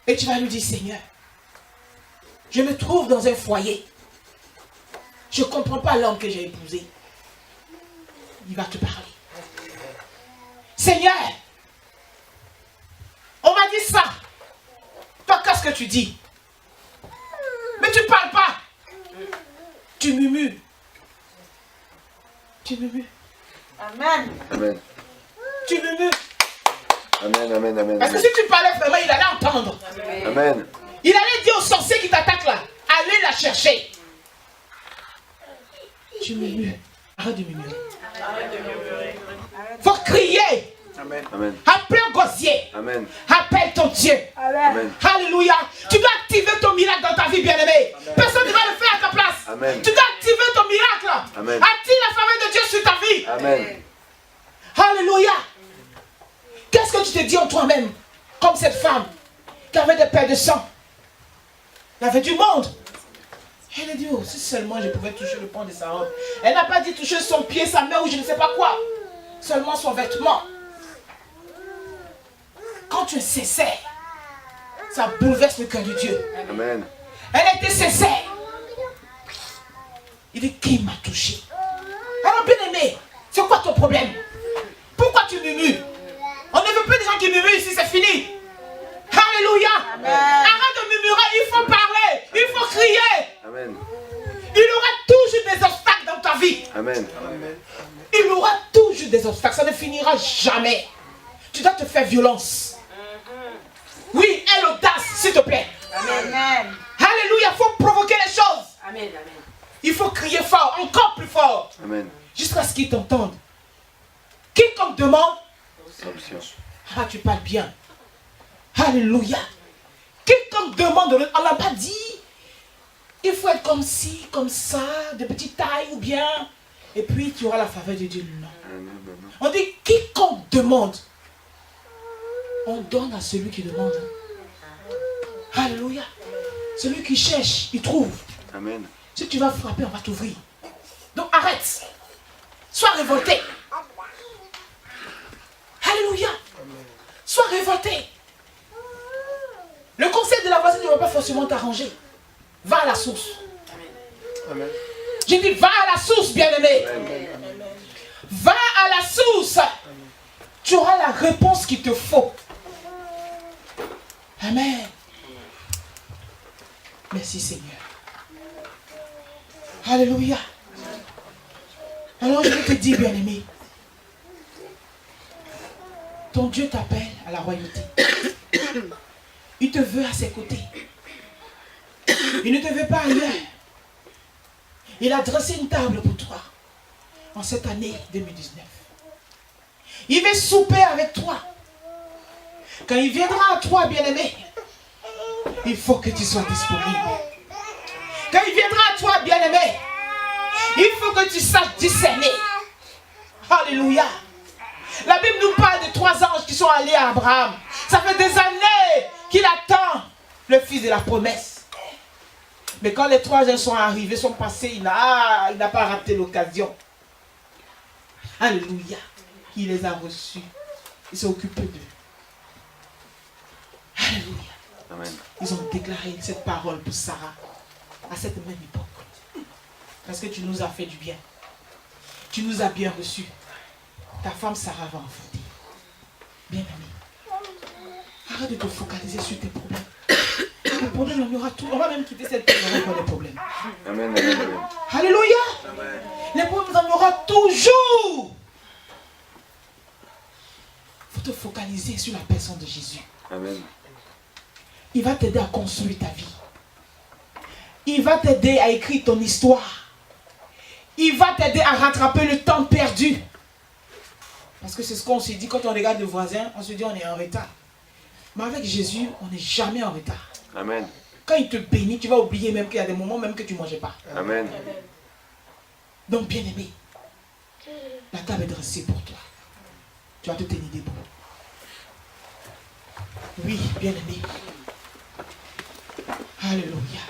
A: Et tu vas lui dire, Seigneur, je me trouve dans un foyer. Je ne comprends pas l'homme que j'ai épousé. Il va te parler. Seigneur, on m'a dit ça. Toi, qu'est-ce que tu dis? Mais tu ne parles pas. Tu murmures. Tu murmures.
D: Amen.
B: Amen.
A: Tu murmures.
B: Amen, amen, amen.
A: Parce que si tu parlais vraiment, il allait entendre.
B: Amen.
A: Il allait dire au sorcier qui t'attaque là, allez la chercher. Tu murmures. Arrête de murmurer. Faut crier.
C: Amen.
B: Amen.
A: Appelle Gosier.
B: Amen.
A: Appelle ton Dieu.
B: Amen.
A: Alléluia. Tu dois activer ton miracle dans ta vie, bien-aimé. Personne ne va le faire à ta place.
B: Amen.
A: Tu dois activer ton miracle.
B: Amen.
A: Active la faveur de Dieu sur ta vie.
B: Amen.
A: Alléluia. Qu'est-ce que tu te dis en toi-même? Comme cette femme qui avait des paires de sang. Elle avait du monde. Elle a dit, oh, si seulement je pouvais toucher le pan de sa robe. Elle n'a pas dit toucher son pied, sa main ou je ne sais pas quoi. Seulement son vêtement. Quand tu es sincère, ça bouleverse le cœur de Dieu.
B: Amen.
A: Elle était sincère. Il dit, qui m'a touché? Alors bien aimé, c'est quoi ton problème? Pourquoi tu murmures? On ne veut plus des gens qui murmurent ici, c'est fini. Alléluia.
D: Amen.
A: Arrête de murmurer, il faut parler, il faut crier.
B: Amen.
A: Il y aura toujours des obstacles dans ta vie.
B: Amen.
A: Il y aura toujours des obstacles, ça ne finira jamais. Tu dois te faire violence. Oui, aie l'audace, s'il te plaît.
D: Amen.
A: Alléluia, il faut provoquer les choses.
E: Amen.
A: Il faut crier fort, encore plus fort.
B: Amen.
A: Jusqu'à ce qu'ils t'entendent. Quiconque demande,
B: Option.
A: ah, tu parles bien. Alléluia. Quiconque demande, on n'a pas dit, il faut être comme ci, comme ça, de petite taille ou bien, et puis tu auras la faveur de Dieu. Non. On dit, quiconque demande, on donne à celui qui demande. Alléluia. Celui qui cherche, il trouve.
B: Amen.
A: Si tu vas frapper, on va t'ouvrir. Donc arrête. Sois révolté. Alléluia. Sois révolté. Le conseil de la voisine ne va pas forcément t'arranger. Va à la source.
C: Amen.
A: J'ai dit, va à la source, bien-aimé. Va à la source. Tu auras la réponse qu'il te faut. Amen. Merci Seigneur. Alléluia. Alors je vais te dire, bien-aimé, ton Dieu t'appelle à la royauté. Il te veut à ses côtés. Il ne te veut pas ailleurs. Il a dressé une table pour toi en cette année 2019. Il veut souper avec toi. Quand il viendra à toi, bien-aimé, il faut que tu sois disponible. Quand il viendra à toi, bien-aimé, il faut que tu saches discerner. Alléluia. La Bible nous parle de 3 anges qui sont allés à Abraham. Ça fait des années qu'il attend le fils de la promesse. Mais quand les 3 anges sont arrivés, sont passés, il n'a pas raté l'occasion. Alléluia. Il les a reçus. Il s'est occupé d'eux. Alléluia.
B: Amen.
A: Ils ont déclaré cette parole pour Sarah à cette même époque. Parce que tu nous as fait du bien. Tu nous as bien reçus. Ta femme Sarah va enfanter. Bien aimé. Arrête de te focaliser sur tes problèmes. Les problèmes, on y aura tout. On va même quitter cette terre avec des problèmes.
B: Amen. Amen. Amen.
A: Alléluia. Les problèmes, on y aura toujours. Il faut te focaliser sur la personne de Jésus.
B: Amen.
A: Il va t'aider à construire ta vie. Il va t'aider à écrire ton histoire. Il va t'aider à rattraper le temps perdu. Parce que c'est ce qu'on se dit quand on regarde le voisin, on se dit on est en retard. Mais avec Jésus, on n'est jamais en retard.
B: Amen.
A: Quand il te bénit, tu vas oublier même qu'il y a des moments même que tu ne mangeais pas.
B: Amen.
A: Donc bien aimé, la table est dressée pour toi. Tu vas te tenir debout. Oui, bien aimé. Alléluia.